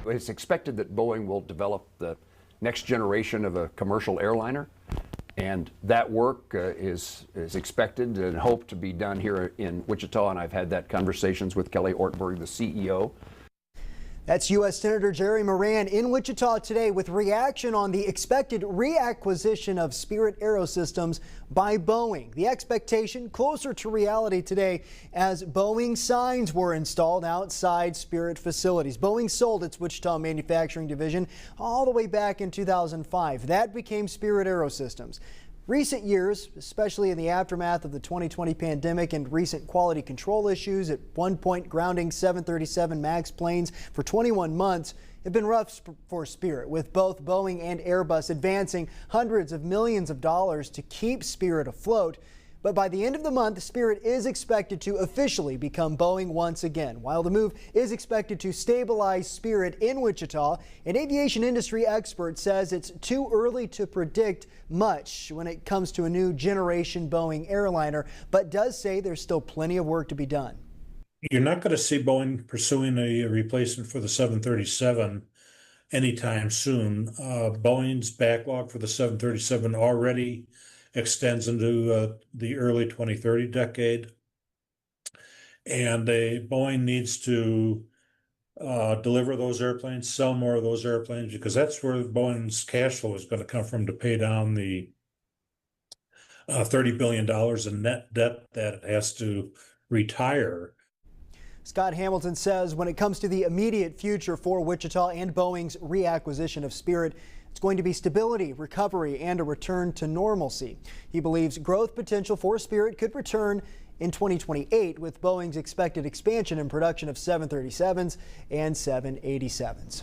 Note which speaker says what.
Speaker 1: It's expected that Boeing will develop the next generation of a commercial airliner, and that work is expected and hoped to be done here in Wichita, and I've had that conversations with Kelly Ortberg, the CEO.
Speaker 2: That's U.S. Senator Jerry Moran in Wichita today with reaction on the expected reacquisition of Spirit Aerosystems by Boeing. The expectation closer to reality today as Boeing signs were installed outside Spirit facilities. Boeing sold its Wichita manufacturing division all the way back in 2005. That became Spirit Aerosystems. Recent years, especially in the aftermath of the 2020 pandemic and recent quality control issues, at one point grounding 737 MAX planes for 21 months, have been rough for Spirit, with both Boeing and Airbus advancing hundreds of millions of dollars to keep Spirit afloat. But by the end of the month, Spirit is expected to officially become Boeing once again. While the move is expected to stabilize Spirit in Wichita, an aviation industry expert says it's too early to predict much when it comes to a new generation Boeing airliner, but does say there's still plenty of work to be done.
Speaker 3: You're not going to see Boeing pursuing a replacement for the 737 anytime soon. Boeing's backlog for the 737 already extends into the early 2030 decade. And Boeing needs to deliver those airplanes, sell more of those airplanes, because that's where Boeing's cash flow is going to come from to pay down the $30 billion in net debt that it has to retire.
Speaker 2: Scott Hamilton says when it comes to the immediate future for Wichita and Boeing's reacquisition of Spirit, it's going to be stability, recovery, and a return to normalcy. He believes growth potential for Spirit could return in 2028 with Boeing's expected expansion in production of 737s and 787s.